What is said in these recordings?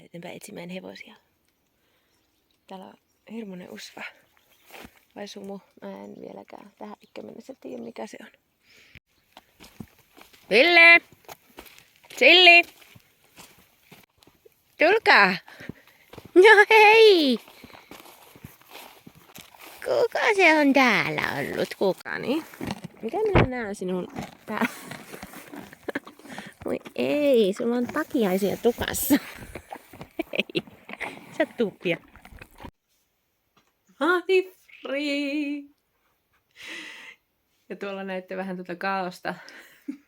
eteenpäin etsimään hevosia. Täällä on hirmuinen usva. Vai sumu? Mä en vieläkään tähän ikään mennessä tiedä mikä se on. Ville! Silli! Tulkaa! No hei! Kuka se on täällä ollut? Kuka niin? Mikä minä näen sinun täällä? Voi ei, sulla on takiaisia tukassa. Hei, sä tuppia. Honey free! Ja tuolla näette vähän tuota kaaosta.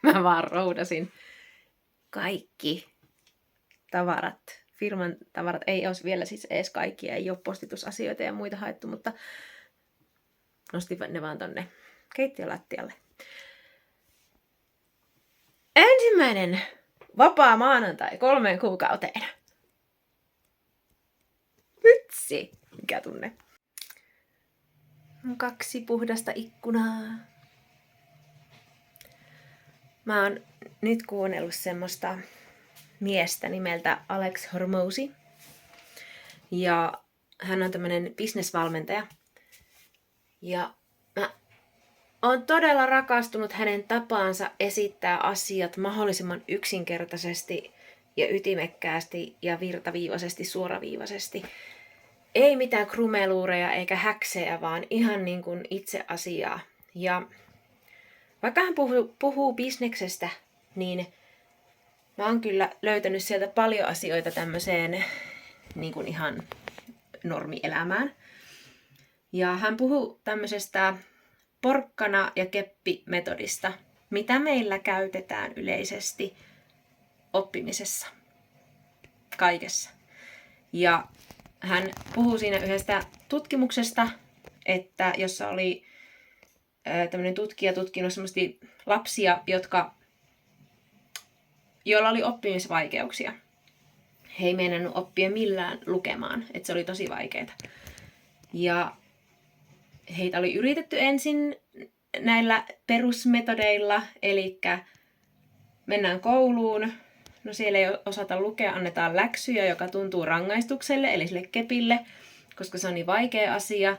Mä vaan roudasin kaikki tavarat. Firman tavarat ei ole vielä siis edes kaikkia, ei ole postitusasioita ja muita haettu, mutta nostin ne vaan tonne keittiölattialle. Ensimmäinen vapaa maanantai 3 kuukauteen. Vitsi! Mikä tunne? On 2 puhdasta ikkunaa. Mä oon nyt kuunnellut semmoista miestä nimeltä Alex Hormozi. Ja hän on tämmönen businessvalmentaja. Ja mä oon todella rakastunut hänen tapaansa esittää asiat mahdollisimman yksinkertaisesti ja ytimekkäästi ja virtaviivaisesti, suoraviivaisesti. Ei mitään krumeluureja eikä häksejä, vaan ihan niin kuin itse asiaa. Ja vaikka hän puhuu bisneksestä, niin mä oon kyllä löytänyt sieltä paljon asioita tämmöiseen niin kuin ihan normielämään. Ja hän puhuu tämmöisestä porkkana- ja keppi-metodista, mitä meillä käytetään yleisesti oppimisessa, kaikessa. Ja hän puhuu siinä yhdestä tutkimuksesta, että jossa oli tämmöinen tutkija tutkinut semmoisia lapsia, joilla oli oppimisvaikeuksia. He ei meinannut oppia millään lukemaan, että se oli tosi vaikeaa. Ja heitä oli yritetty ensin näillä perusmetodeilla, eli mennään kouluun, no siellä ei osata lukea, annetaan läksyjä, joka tuntuu rangaistukselle, eli sille kepille, koska se on niin vaikea asia.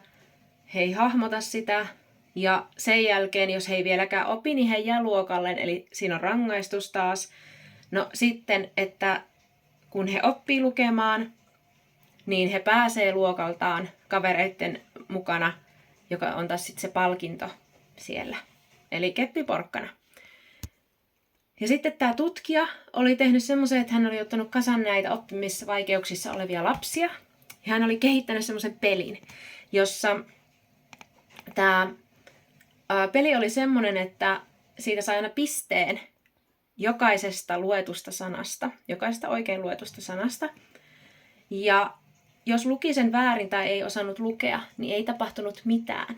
He ei hahmota sitä, ja sen jälkeen, jos he ei vieläkään opi, niin he jää luokalle, eli siinä on rangaistus taas. No sitten, että kun he oppii lukemaan, niin he pääsee luokaltaan kavereiden mukana, joka on taas sitten se palkinto siellä. Eli keppiporkkana. Ja sitten tämä tutkija oli tehnyt semmoisen, että hän oli ottanut kasan näitä oppimisvaikeuksissa olevia lapsia. Ja hän oli kehittänyt semmoisen pelin, jossa tämä peli oli semmoinen, että siitä sai aina pisteen jokaisesta luetusta sanasta, jokaisesta oikein luetusta sanasta. Ja jos luki sen väärin tai ei osannut lukea, niin ei tapahtunut mitään.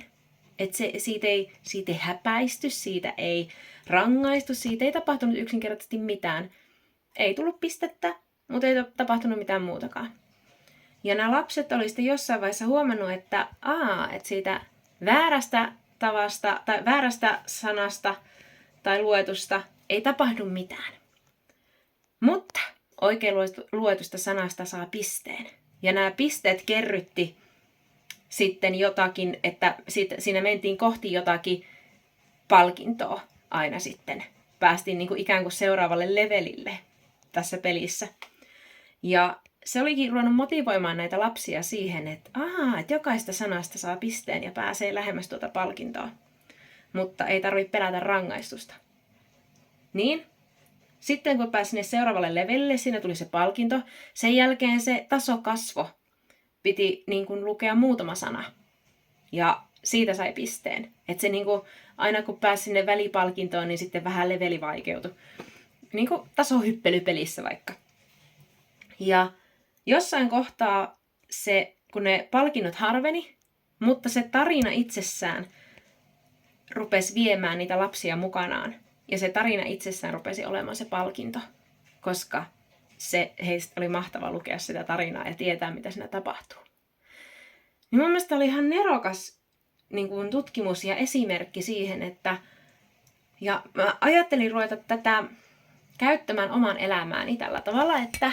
Siitä ei häpäisty, siitä ei rangaistu, siitä ei tapahtunut yksinkertaisesti mitään. Ei tullut pistettä, mutta ei tapahtunut mitään muutakaan. Ja nämä lapset oli sitten jossain vaiheessa huomannut, että siitä väärästä tavasta tai väärästä sanasta tai luetusta ei tapahdu mitään. Mutta oikein luetusta sanasta saa pisteen. Ja nämä pisteet kerrytti sitten jotakin, että siinä mentiin kohti jotakin palkintoa aina sitten. Päästiin niin kuin ikään kuin seuraavalle levelille tässä pelissä. Ja se olikin ruvennut motivoimaan näitä lapsia siihen, että jokaista sanasta saa pisteen ja pääsee lähemmäs tuota palkintoa. Mutta ei tarvitse pelätä rangaistusta. Niin, sitten kun pääsi sinne seuraavalle levelille, siinä tuli se palkinto. Sen jälkeen se taso kasvoi. Piti niin kuin lukea muutama sana. Ja siitä sai pisteen. Että se niin kuin, aina kun pääsi sinne välipalkintoon, niin sitten vähän leveli vaikeutui. Niin kuin tasohyppelypelissä vaikka. Ja jossain kohtaa kun ne palkinnot harveni, mutta se tarina itsessään rupesi viemään niitä lapsia mukanaan. Ja se tarina itsessään rupesi olemaan se palkinto, koska heistä oli mahtava lukea sitä tarinaa ja tietää, mitä siinä tapahtuu. Niin mun mielestä oli ihan nerokas niin kuin tutkimus ja esimerkki siihen, ja mä ajattelin ruveta tätä käyttämään oman elämääni tällä tavalla, että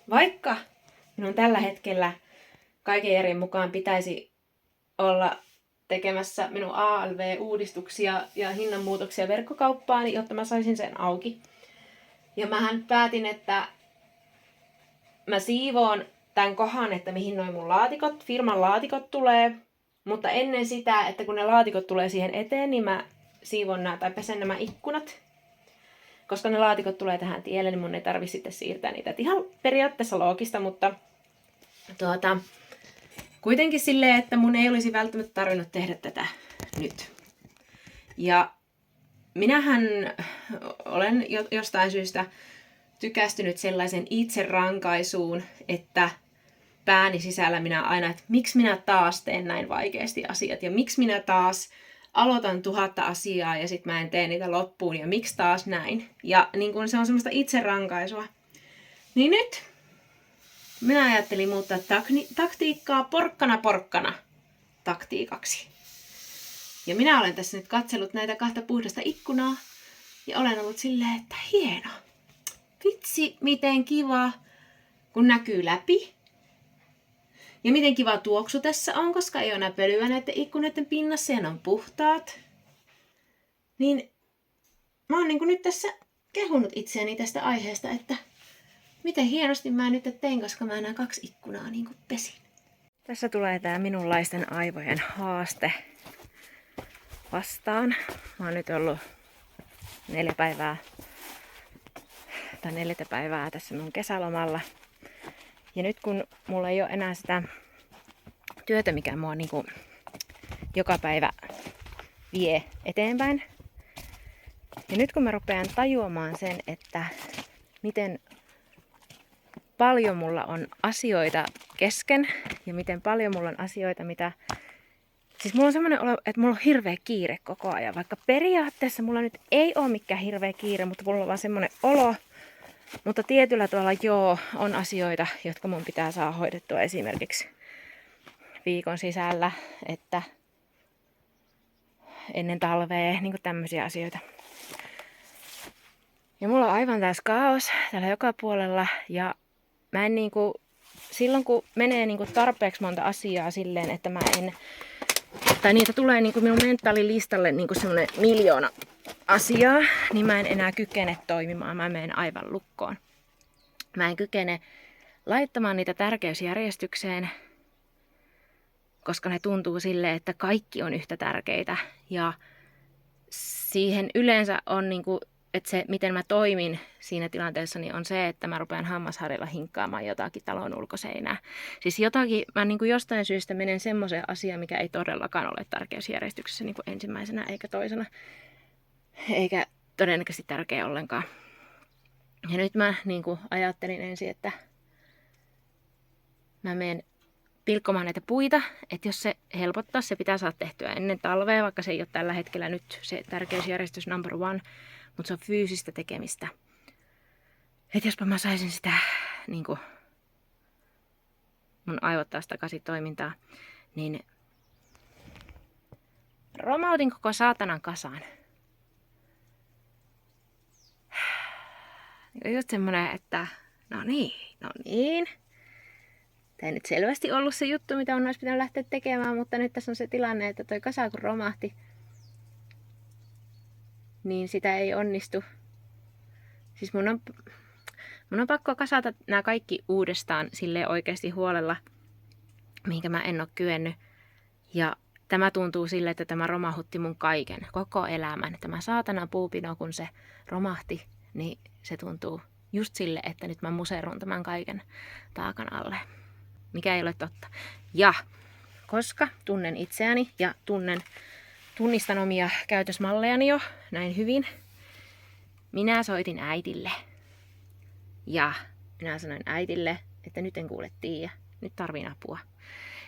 vaikka minun tällä hetkellä kaiken järjen mukaan pitäisi olla tekemässä minun ALV-uudistuksia ja hinnanmuutoksia verkkokauppaan, jotta mä saisin sen auki. Ja mähän päätin, että mä siivoon tämän kohan, että mihin noin mun laatikot, firman laatikot tulee. Mutta ennen sitä, että kun ne laatikot tulee siihen eteen, niin mä siivon tai pesen nämä ikkunat. Koska ne laatikot tulee tähän tielle, niin mun ei tarvi sitten siirtää niitä. Et ihan periaatteessa loogista, mutta kuitenkin silleen, että mun ei olisi välttämättä tarvinnut tehdä tätä nyt. Ja minähän olen jostain syystä tykästynyt sellaisen itserankaisuun, että pääni sisällä minä aina, että miksi minä taas teen näin vaikeasti asiat ja miksi minä taas aloitan 1000 asiaa ja sitten mä en tee niitä loppuun ja miksi taas näin. Ja niin kun se on semmoista itserankaisua. Niin nyt minä ajattelin muuttaa taktiikkaa porkkana taktiikaksi. Ja minä olen tässä nyt katsellut näitä 2 puhdasta ikkunaa ja olen ollut silleen, että hieno. Vitsi, miten kiva, kun näkyy läpi. Ja miten kiva tuoksu tässä on, koska ei ole enää pölyä näiden ikkunoiden pinnassa ja ne on puhtaat. Niin mä oon nyt tässä kehunut itseäni tästä aiheesta, että miten hienosti mä nyt tein, koska mä nämä 2 ikkunaa pesin. Tässä tulee tää minunlaisten aivojen haaste vastaan. Mä oon nyt ollut 4 päivää tässä mun kesälomalla. Ja nyt kun mulla ei ole enää sitä työtä, mikä mua joka päivä vie eteenpäin. Ja nyt kun mä rupean tajuamaan sen, että miten paljon mulla on asioita kesken ja miten paljon mulla on asioita, mitä... Siis mulla on semmoinen olo, että mulla on hirveä kiire koko ajan. Vaikka periaatteessa mulla nyt ei ole mikään hirveä kiire, mutta mulla on vaan semmoinen olo. Mutta tietyllä tavalla on asioita, jotka mun pitää saada hoidettua esimerkiksi viikon sisällä, että ennen talvea, tämmöisiä asioita. Ja mulla on aivan täys kaos täällä joka puolella ja mä en silloin kun menee tarpeeksi monta asiaa silleen, että mä en, tai niitä tulee minun mentaalilistalle semmoinen 1 miljoona asiaa, niin mä en enää kykene toimimaan, mä menen aivan lukkoon. Mä en kykene laittamaan niitä tärkeysjärjestykseen, koska ne tuntuu silleen, että kaikki on yhtä tärkeitä. Ja siihen yleensä on, että se miten mä toimin siinä tilanteessa, niin on se, että mä rupean hammasharjalla hinkkaamaan jotakin talon ulkoseinää. Siis jotakin, mä jostain syystä menen semmoiseen asiaan, mikä ei todellakaan ole tärkeysjärjestyksessä ensimmäisenä eikä toisena. Eikä todennäköisesti tärkeä ollenkaan. Ja nyt mä ajattelin ensin, että mä menen pilkkomaan näitä puita, että jos se helpottaa, se pitää saada tehtyä ennen talvea, vaikka se ei ole tällä hetkellä nyt se tärkeysjärjestys number 1, mutta se on fyysistä tekemistä. Että jospa mä saisin sitä mun aivot taas takaisin toimintaa, niin romautin koko saatanan kasaan. Just semmonen, että no niin. Tämä ei nyt selvästi ollut se juttu, mitä on olisi pitänyt lähteä tekemään, mutta nyt tässä on se tilanne, että toi kasa kun romahti, niin sitä ei onnistu. Siis mun on pakko kasata nämä kaikki uudestaan silleen oikeasti huolella, mihinkä mä en ole kyennyt. Ja tämä tuntuu sille, että tämä romahutti mun kaiken, koko elämän. Tämä saatana puupino, kun se romahti, niin se tuntuu just sille, että nyt mä muserun tämän kaiken taakan alle. Mikä ei ole totta. Ja koska tunnen itseäni ja tunnistan omia käytösmallejani jo näin hyvin, minä soitin äitille. Ja minä sanoin äitille, että nyt en kuule tiedä, nyt tarvin apua.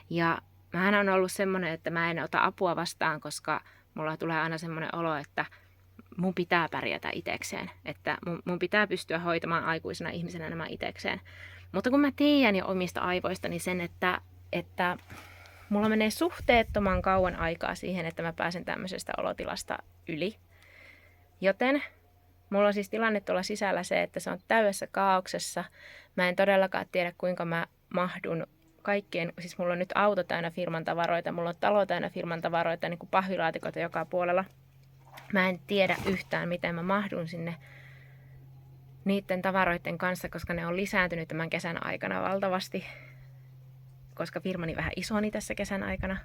Ja mähän on ollut semmoinen, että mä en ota apua vastaan, koska mulla tulee aina semmoinen olo, että mun pitää pärjätä itekseen. Että mun pitää pystyä hoitamaan aikuisena ihmisenä nämä itekseen. Mutta kun mä tiedän jo omista aivoistani sen, että mulla menee suhteettoman kauan aikaa siihen, että mä pääsen tämmöisestä olotilasta yli. Joten mulla on siis tilanne tuolla sisällä se, että se on täydessä kaauksessa. Mä en todellakaan tiedä, kuinka mä mahdun kaikkien, siis mulla on nyt auto täynnä firman tavaroita, mulla on talo täynnä firman tavaroita, niin kuin pahvilaatikoita joka puolella. Mä en tiedä yhtään, miten mä mahdun sinne niiden tavaroiden kanssa, koska ne on lisääntynyt tämän kesän aikana valtavasti, koska firmani vähän isoni tässä kesän aikana.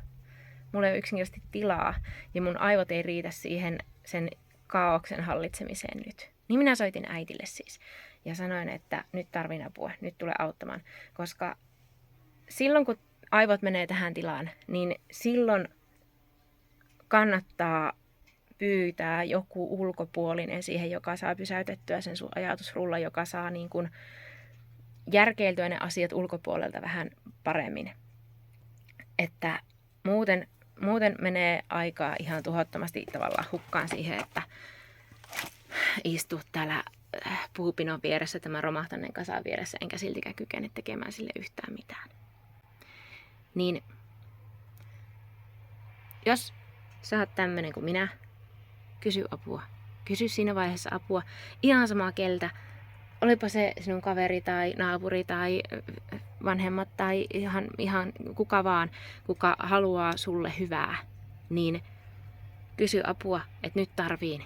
Mulla ei ole yksinkertaisesti tilaa ja mun aivot ei riitä siihen sen kaaoksen hallitsemiseen nyt. Niin minä soitin äitille siis ja sanoin, että nyt tarvin apua, nyt tulee auttamaan, koska silloin kun aivot menee tähän tilaan, niin silloin kannattaa pyytää joku ulkopuolinen siihen, joka saa pysäytettyä sen sun ajatusrulla, joka saa niin kuin järkeiltyä ne asiat ulkopuolelta vähän paremmin. Että muuten menee aikaa ihan tuhottomasti tavallaan hukkaan siihen, että istuu täällä puupinon vieressä, tämän romahtaneen kasan vieressä, enkä siltikään kykene tekemään sille yhtään mitään. Niin jos sä oot tämmönen kuin minä, kysy apua. Kysy siinä vaiheessa apua ihan samaa keltä. Olipa se sinun kaveri tai naapuri tai vanhemmat tai ihan kuka vaan, kuka haluaa sulle hyvää, niin kysy apua, että nyt tarviin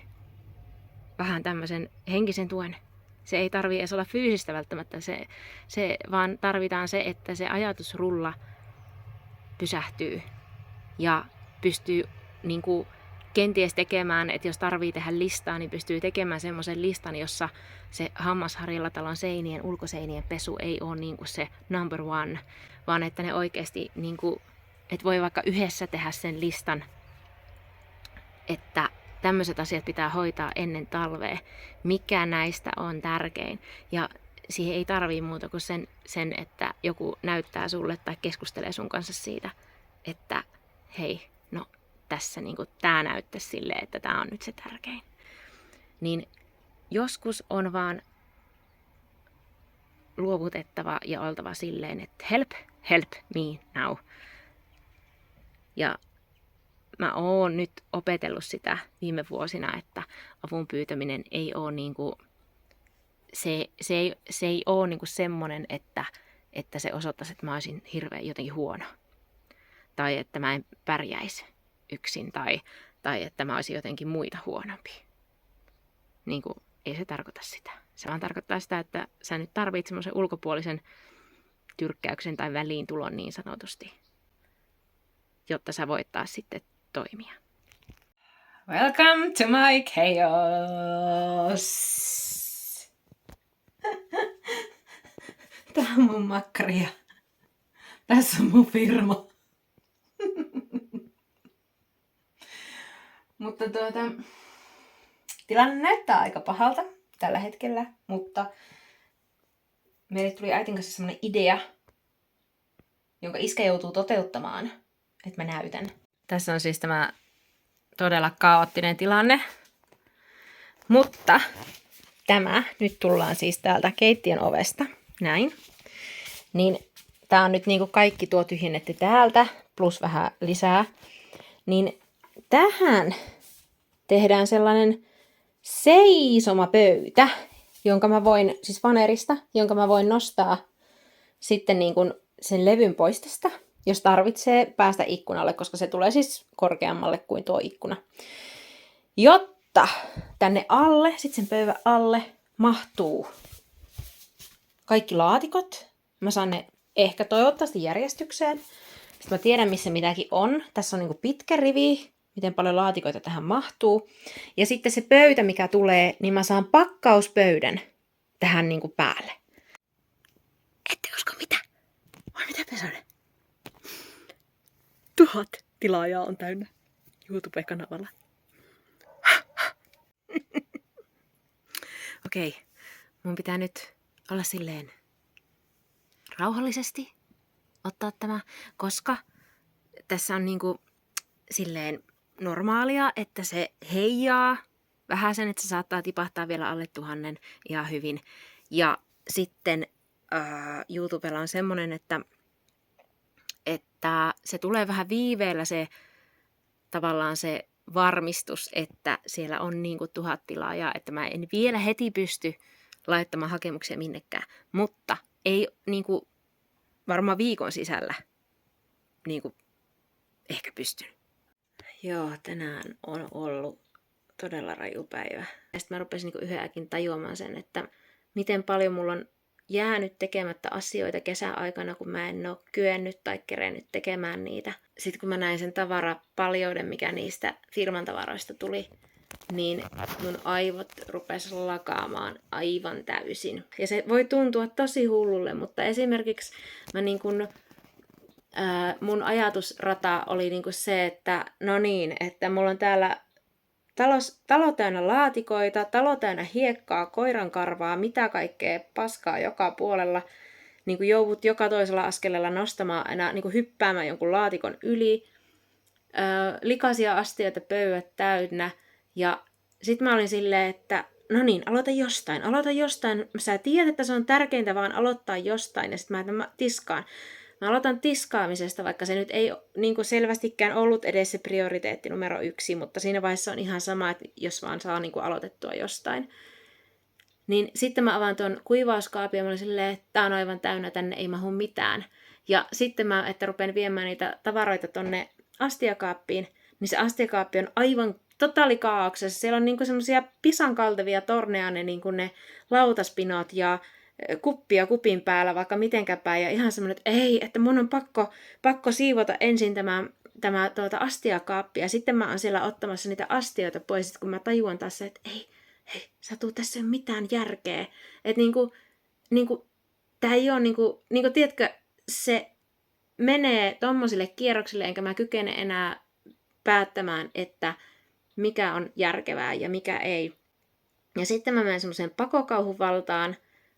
vähän tämmöisen henkisen tuen. Se ei tarvitse edes olla fyysistä välttämättä, se vaan tarvitaan se, että se ajatusrulla pysähtyy ja pystyy niin kuin kenties tekemään, että jos tarvii tehdä listaa, niin pystyy tekemään semmoisen listan, jossa se Hammasharjalla-talon seinien, ulkoseinien pesu ei ole niin kuin se number one, vaan että ne oikeasti, niin kuin, että voi vaikka yhdessä tehdä sen listan, että tämmöiset asiat pitää hoitaa ennen talvea. Mikä näistä on tärkein? Ja siihen ei tarvii muuta kuin sen, että joku näyttää sulle tai keskustelee sun kanssa siitä, että hei, no tässä niin kuin, tää näyttäisi silleen, että tää on nyt se tärkein. Niin joskus on vaan luovutettava ja oltava silleen, että help me now. Ja mä oon nyt opetellut sitä viime vuosina, että avun pyytäminen ei ole niinku, se ei ole niinku semmonen, että se osoittaisi, että mä olisin hirveän jotenkin huono. Tai että mä en pärjäisi yksin tai että mä olisin jotenkin muita huonompi. Niinku, ei se tarkoita sitä. Se vaan tarkoittaa sitä, että sä nyt tarvitset semmoisen ulkopuolisen tyrkkäyksen tai väliintulon niin sanotusti, jotta sä voit taas sitten toimia. Welcome to my chaos! Tää on mun makkari ja tässä on mun firma. Mutta tilanne näyttää aika pahalta tällä hetkellä, mutta meille tuli äitin kanssa semmoinen idea, jonka iskä joutuu toteuttamaan, että mä näytän. Tässä on siis tämä todella kaoottinen tilanne, mutta tämä nyt tullaan siis täältä keittiön ovesta, näin. Niin tää on nyt niinku kaikki tuo tyhjennetty täältä, plus vähän lisää. Niin tähän tehdään sellainen seisomapöytä, jonka mä voin, siis vanerista, jonka mä voin nostaa sitten niin kuin sen levyn pois tästä, jos tarvitsee päästä ikkunalle, koska se tulee siis korkeammalle kuin tuo ikkuna. Jotta tänne alle, sitten sen pöydän alle, mahtuu kaikki laatikot. Mä saan ne ehkä toivottavasti järjestykseen. Sitten mä tiedän, missä mitäkin on. Tässä on niin kuin pitkä rivi, miten paljon laatikoita tähän mahtuu. Ja sitten se pöytä, mikä tulee, niin mä saan pakkauspöydän tähän niin kuin päälle. Ette usko mitä? Vai mitä Pesonen? 1000 tilaajaa on täynnä YouTube-kanavalla. Okei, mun pitää nyt olla silleen rauhallisesti ottaa tämä, koska tässä on niinku silleen normaalia, että se heijaa vähän sen, että se saattaa tipahtaa vielä alle 1000 ihan hyvin. Ja sitten YouTubella on semmonen, että se tulee vähän viiveellä se tavallaan se varmistus, että siellä on niinku 1000 tilaajaa, että mä en vielä heti pysty laittamaan hakemuksia minnekään. Mutta ei niinku, varmaan viikon sisällä niinku, ehkä pystynyt. Joo, tänään on ollut todella raju päivä. Ja sitten mä rupesin niinku yhdenkin tajuamaan sen, että miten paljon mulla on jäänyt tekemättä asioita kesän aikana, kun mä en ole kyennyt tai kerennyt tekemään niitä. Sitten kun mä näin sen tavarapaljouden, mikä niistä firman tavaroista tuli, niin mun aivot rupes lakaamaan aivan täysin. Ja se voi tuntua tosi hullulle, mutta esimerkiksi mä niin kun, mun ajatusrata oli niin kun se, että no niin, että mulla on täällä talo täynnä laatikoita, talo täynnä hiekkaa, koirankarvaa, mitä kaikkea paskaa joka puolella. Niin kuin joudut joka toisella askeleella nostamaan aina, niin kuin hyppäämään jonkun laatikon yli. Likaisia astioita, pöydät täynnä. Ja sit mä olin silleen, että no niin, aloita jostain. Sä tiedät, että se on tärkeintä vaan aloittaa jostain. Ja sit mä tiskaan. Mä aloitan tiskaamisesta, vaikka se nyt ei niin kuin selvästikään ollut edes se prioriteetti numero 1, mutta siinä vaiheessa on ihan sama, että jos vaan saa niin kuin aloitettua jostain. Niin sitten mä avaan tuon kuivauskaapin ja mä olin silleen, että tää on aivan täynnä, tänne ei mahu mitään. Ja sitten että rupean viemään niitä tavaroita tonne astiakaappiin, niin se astiakaappi on aivan totaalikaauksessa. Siellä on niinku semmosia pisankaltavia torneja ne lautaspinot ja kuppia kupin päällä vaikka mitenkä päin. Ja ihan semmoinen, että ei, että mun on pakko siivota ensin tämä astiakaappi. Ja sitten mä oon siellä ottamassa niitä astioita pois, sit kun mä tajuan taas että hei, Satu, tässä ei ole mitään järkeä. Että niinku, tää ei ole niinku, tiedätkö, se menee tommosille kierroksille, enkä mä kykene enää päättämään, että mikä on järkevää ja mikä ei. Ja sitten mä menen semmoiseen pakokauhun valtaan,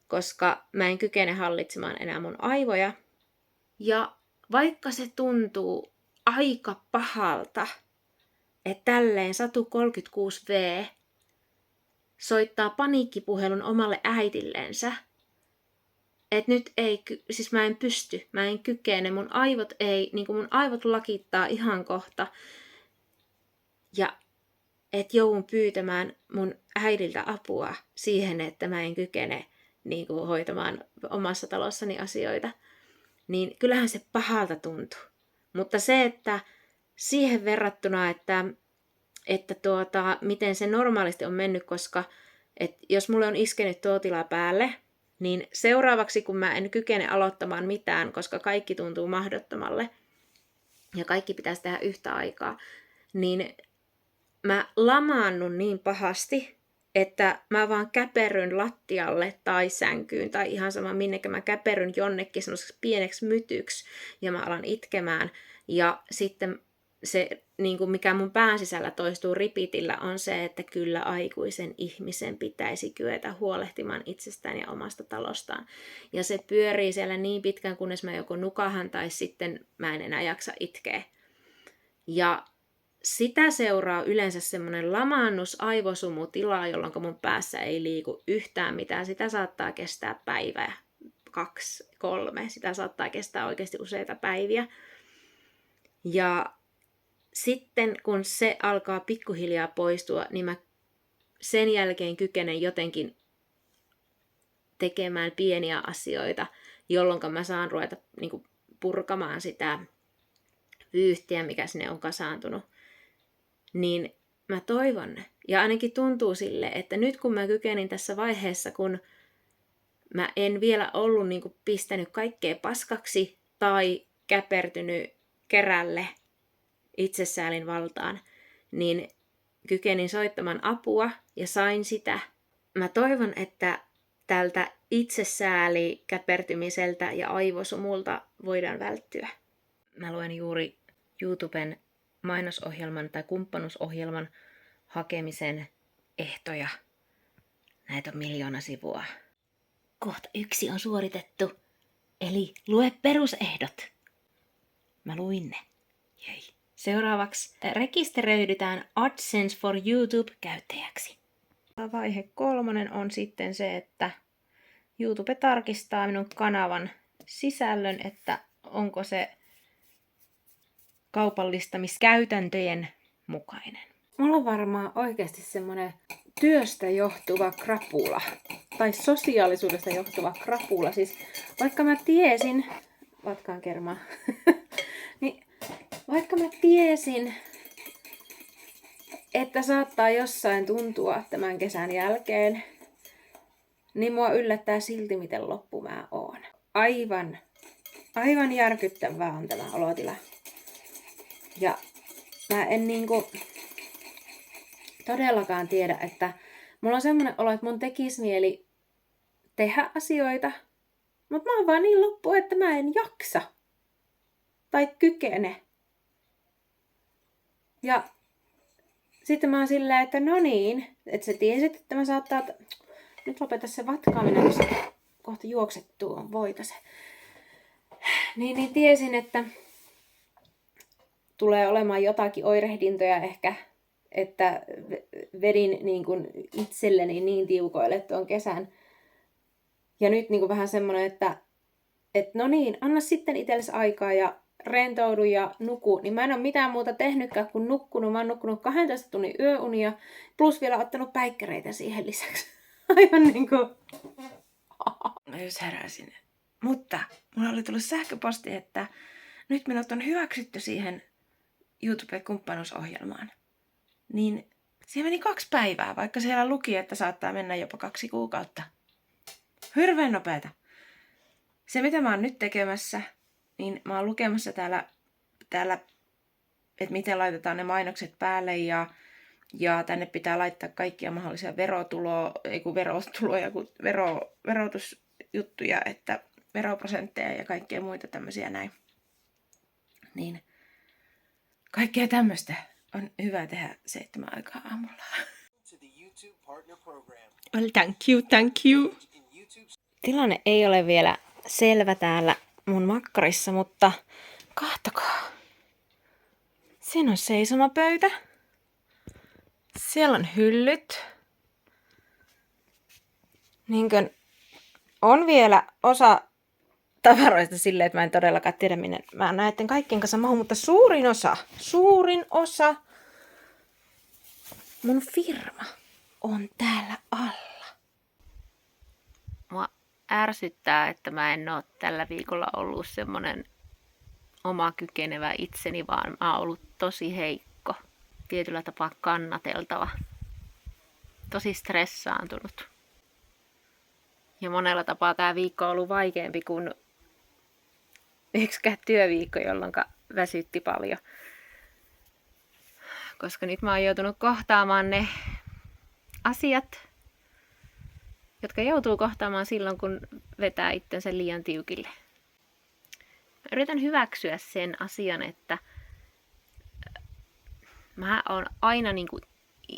koska mä en kykene hallitsemaan enää mun aivoja. Ja vaikka se tuntuu aika pahalta, että tälleen Satu 36V soittaa paniikkipuhelun omalle äitillensä, että nyt ei, siis mä en pysty, mä en kykene, mun aivot lakittaa ihan kohta. Ja että joudun pyytämään mun äidiltä apua siihen, että mä en kykene niin kuin hoitamaan omassa talossani asioita, niin kyllähän se pahalta tuntuu. Mutta se, että siihen verrattuna, että miten se normaalisti on mennyt, koska jos mulle on iskenyt tuo tila päälle, niin seuraavaksi kun mä en kykene aloittamaan mitään, koska kaikki tuntuu mahdottomalle ja kaikki pitäisi tehdä yhtä aikaa, niin mä lamaannun niin pahasti, että mä vaan käperryn lattialle tai sänkyyn tai ihan sama minnekä mä käperryn jonnekin semmoiseksi pieneksi mytyksi ja mä alan itkemään. Ja sitten se, niin kuin mikä mun pään sisällä toistuu ripitillä, on se, että kyllä aikuisen ihmisen pitäisi kyetä huolehtimaan itsestään ja omasta talostaan. Ja se pyörii siellä niin pitkään, kunnes mä joko nukahan tai sitten mä en enää jaksa itkeä. Ja sitä seuraa yleensä semmoinen lamaannus, aivosumutila, jolloin mun päässä ei liiku yhtään mitään. Sitä saattaa kestää päivä, 2, 3. Sitä saattaa kestää oikeasti useita päiviä. Ja sitten kun se alkaa pikkuhiljaa poistua, niin mä sen jälkeen kykenen jotenkin tekemään pieniä asioita, jolloin mä saan ruveta niin kuin purkamaan sitä vyyhtiä, mikä sinne on kasaantunut. Niin mä toivon, ja ainakin tuntuu sille, että nyt kun mä kykenin tässä vaiheessa, kun mä en vielä ollut niin kuin pistänyt kaikkea paskaksi tai käpertynyt kerälle itsesäälin valtaan, niin kykenin soittamaan apua ja sain sitä. Mä toivon, että tältä itsesäälikäpertymiseltä ja aivosumulta voidaan välttyä. Mä luen juuri YouTuben mainosohjelman tai kumppanuusohjelman hakemisen ehtoja. Näitä on 1 000 000 sivua. Kohta 1 on suoritettu. Eli lue perusehdot. Mä luin ne. Jei. Seuraavaksi rekisteröidytään AdSense for YouTube-käyttäjäksi. Vaihe 3 on sitten se, että YouTube tarkistaa minun kanavan sisällön, että onko se kaupallistamiskäytäntöjen mukainen. Mulla on varmaan oikeasti semmoinen työstä johtuva krapula. Tai sosiaalisuudesta johtuva krapula. Siis vaikka mä tiesin, vatkaan kermaa, niin vaikka mä tiesin, että saattaa jossain tuntua tämän kesän jälkeen, niin mua yllättää silti, miten loppu mä oon. Aivan järkyttävää on tämä olotila. Ja mä en todellakaan tiedä, että mulla on semmoinen olo, että mun tekisi mieli tehdä asioita, mutta mä oon vaan niin loppu, että mä en jaksa. Tai kykene. Ja sitten mä oon silleen, että no niin, että sä tiesit, että mä saattaa... Nyt lopeta se vatkaaminen, kun se kohta juoksettuu on voita se. Niin tiesin, että tulee olemaan jotakin oirehdintoja ehkä, että vedin niin kuin itselleni niin tiukoille tuon kesän. Ja nyt niin kuin vähän semmoinen, että no niin, anna sitten itsellesi aikaa ja rentoudu ja nuku. Niin mä en ole mitään muuta tehnytkään kuin nukkunut. Mä oon nukkunut 12 tunnin yöunia, plus vielä ottanut päikkäreitä siihen lisäksi. Aivan niin kuin... Mä jos heräsin. Mutta mulla oli tullut sähköposti, että nyt minut on hyväksytty siihen YouTube-kumppanuusohjelmaan. Niin siihen meni 2 päivää, vaikka siellä luki, että saattaa mennä jopa 2 kuukautta. Hirveän nopeeta. Se mitä mä oon nyt tekemässä, niin mä oon lukemassa täällä että miten laitetaan ne mainokset päälle ja tänne pitää laittaa kaikkia mahdollisia verotusjuttuja, että veroprosentteja ja kaikkea muita tämmöisiä näin. Niin kaikkea tämmöistä on hyvä tehdä 7 aikaa aamulla. Well, thank you. Tilanne ei ole vielä selvä täällä mun makkarissa, mutta kahtokaa. Siinä on seisomapöytä. Siellä on hyllyt. Niinkön on vielä osa tavaroista silleen, että mä en todellakaan tiedä, minne mä näiden kaikkien kanssa mahun, mutta suurin osa mun firma on täällä alla. Mua ärsyttää, että mä en oo tällä viikolla ollut semmonen oma kykenevä itseni, vaan mä oon ollut tosi heikko. Tietyllä tapaa kannateltava. Tosi stressaantunut. Ja monella tapaa tää viikko on ollut vaikeampi kuin yksikään työviikko, jolloin väsytti paljon. Koska nyt mä oon joutunut kohtaamaan ne asiat, jotka joutuu kohtaamaan silloin, kun vetää itsensä liian tiukille. Mä yritän hyväksyä sen asian, että mä oon aina niinku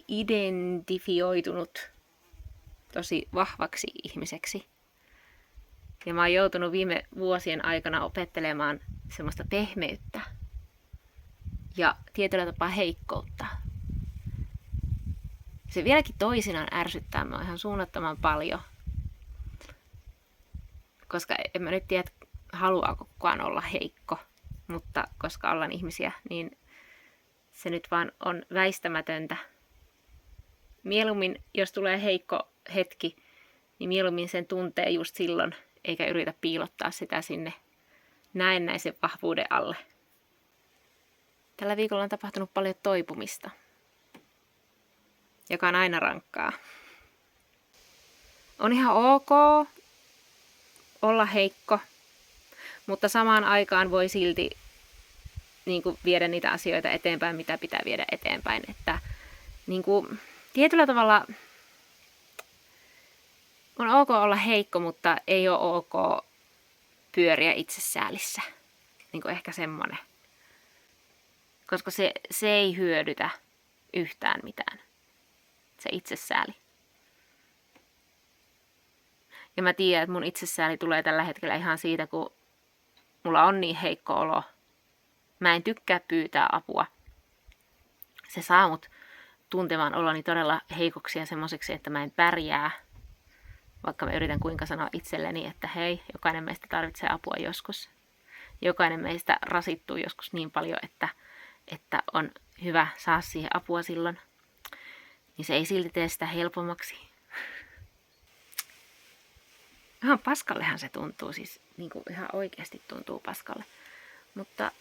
identifioitunut tosi vahvaksi ihmiseksi. Ja mä oon joutunut viime vuosien aikana opettelemaan semmoista pehmeyttä ja tietyllä tapaa heikkoutta. Se vieläkin toisinaan ärsyttää mua ihan suunnattoman paljon. Koska en mä nyt tiedä, haluaako kukaan olla heikko. Mutta koska ollaan ihmisiä, niin se nyt vaan on väistämätöntä. Mieluummin, jos tulee heikko hetki, niin mieluummin sen tuntee just silloin, eikä yritä piilottaa sitä sinne näennäisen vahvuuden alle. Tällä viikolla on tapahtunut paljon toipumista, joka on aina rankkaa. On ihan ok olla heikko, mutta samaan aikaan voi silti niin kuin viedä niitä asioita eteenpäin, mitä pitää viedä eteenpäin. Että niin kuin, tietyllä tavalla on ok olla heikko, mutta ei ole ok pyöriä itsesäälissä. Niin kuin ehkä semmoinen. Koska se ei hyödytä yhtään mitään. Se itsesääli. Ja mä tiedän, että mun itsesääli tulee tällä hetkellä ihan siitä, kun mulla on niin heikko olo. Mä en tykkää pyytää apua. Se saa mut tuntemaan oloni todella heikoksi ja semmoiseksi, että mä en pärjää. Vaikka mä yritän kuinka sanoa itselleni, että hei, jokainen meistä tarvitsee apua joskus. Jokainen meistä rasittuu joskus niin paljon, että on hyvä saada siihen apua silloin. niin se ei silti tee sitä helpommaksi. Ihan paskallehan se tuntuu, siis niin kuin ihan oikeasti tuntuu paskalle. Mutta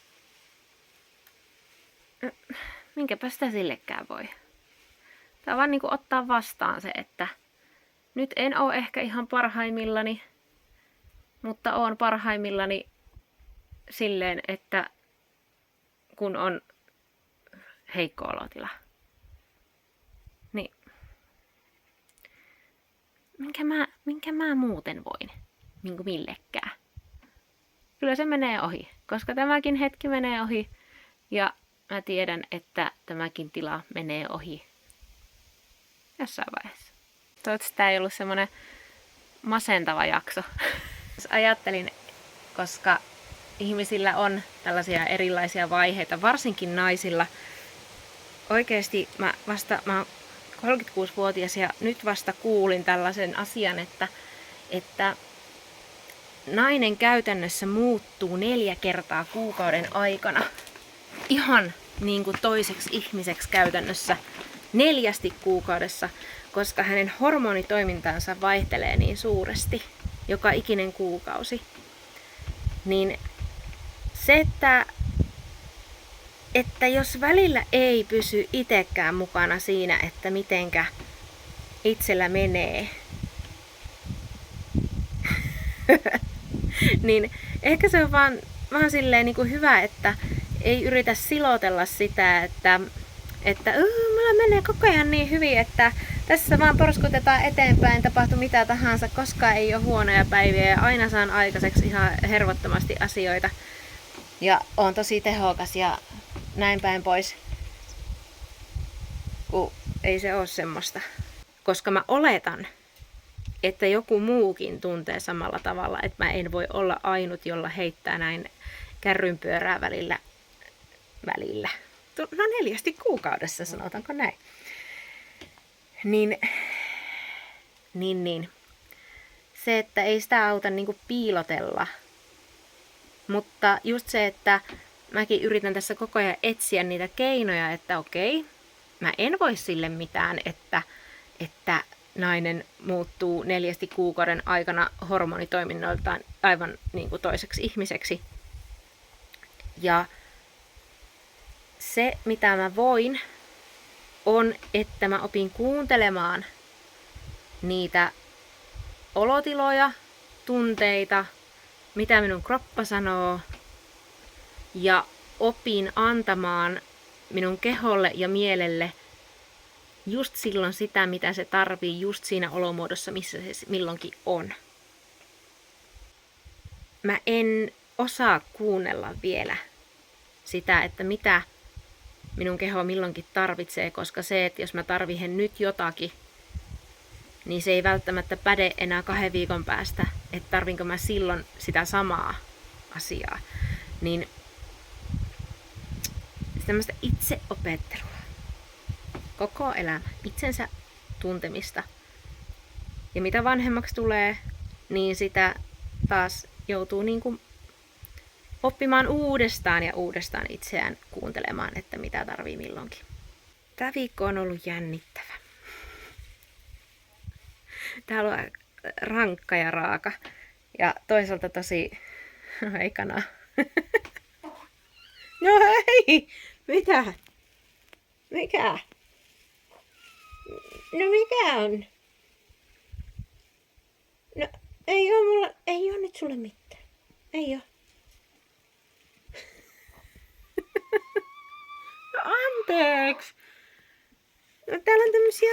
minkäpä sitä sillekään voi. Tää on vaan niin kuin ottaa vastaan se, että nyt en oo ehkä ihan parhaimmillani, mutta oon parhaimmillani silleen, että kun on heikko olotila. Niin. Minkä mä muuten voin? Niin kuin millekään. Kyllä se menee ohi, koska tämäkin hetki menee ohi. Ja mä tiedän, että tämäkin tila menee ohi jossain vaiheessa. Toivottavasti tämä ei ollut semmoinen masentava jakso. Ajattelin, koska ihmisillä on tällaisia erilaisia vaiheita, varsinkin naisilla. Oikeasti mä oon 36-vuotias ja nyt vasta kuulin tällaisen asian, että nainen käytännössä muuttuu 4 kertaa kuukauden aikana. Ihan niin kuin toiseksi ihmiseksi käytännössä 4 kuukaudessa, koska hänen hormonitoimintansa vaihtelee niin suuresti joka ikinen kuukausi. Niin se, että jos välillä ei pysy itsekään mukana siinä, että mitenkä itsellä menee, niin ehkä se on vaan silleen niin kuin hyvä, että ei yritä silotella sitä, että mulla menee koko ajan niin hyvin, että tässä vaan porskutetaan eteenpäin, tapahtuu mitä tahansa, koska ei ole huonoja päiviä ja aina saan aikaiseksi ihan hervottomasti asioita. Ja on tosi tehokas ja näin päin pois. Ei se ole semmoista. Koska mä oletan, että joku muukin tuntee samalla tavalla, että mä en voi olla ainut, jolla heittää näin kärrynpyörää välillä. No 4 kuukaudessa, sanotaanko näin. Niin. Se, että ei sitä auta niinku piilotella. Mutta just se, että mäkin yritän tässä koko ajan etsiä niitä keinoja, että okei, mä en voi sille mitään, että nainen muuttuu 4 kuukauden aikana hormonitoiminnoiltaan aivan niin kuin toiseksi ihmiseksi. Ja se, mitä mä voin, on, että mä opin kuuntelemaan niitä olotiloja, tunteita, mitä minun kroppa sanoo, ja opin antamaan minun keholle ja mielelle just silloin sitä, mitä se tarvii, just siinä olomuodossa, missä se milloinkin on. Mä en osaa kuunnella vielä sitä, että mitä minun keho milloinkin tarvitsee, koska se, että jos mä tarvitsen nyt jotakin, niin se ei välttämättä päde enää 2 viikon päästä, että tarvinko mä silloin sitä samaa asiaa. Niin tämmöistä itseopettelua. Koko elämä, itsensä tuntemista. Ja mitä vanhemmaksi tulee, niin sitä taas joutuu niin kuin oppimaan uudestaan ja uudestaan itseään kuuntelemaan, että mitä tarvii milloinkin. Tämä viikko on ollut jännittävä. Tää on ollut rankka ja raaka. Ja toisaalta tosi aikanaan. No hei! Mitä? Mikä? No mikä on? No ei oo nyt sulle mitään. Ei oo. No anteeksi. No täällä on tämmösiä,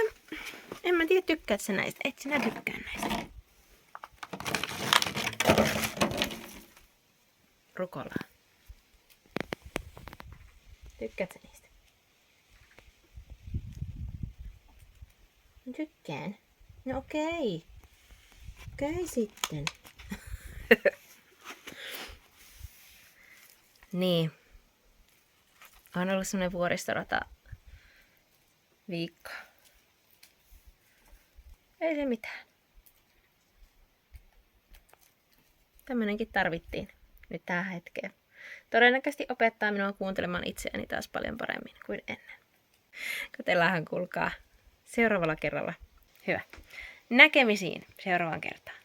en mä tiedä tykkäät sä näistä, et sinä tykkää näistä. Rukolaa. Tykkäät sä niistä? Tykkään. No okei. Okei sitten. Niin. On ollut semmonen vuoristorata viikko. Ei se mitään. Tämmönenkin tarvittiin nyt tähän hetkeen. Todennäköisesti opettaa minua kuuntelemaan itseäni taas paljon paremmin kuin ennen. Katellahan kuulkaa seuraavalla kerralla. Hyvä. Näkemisiin seuraavaan kertaan.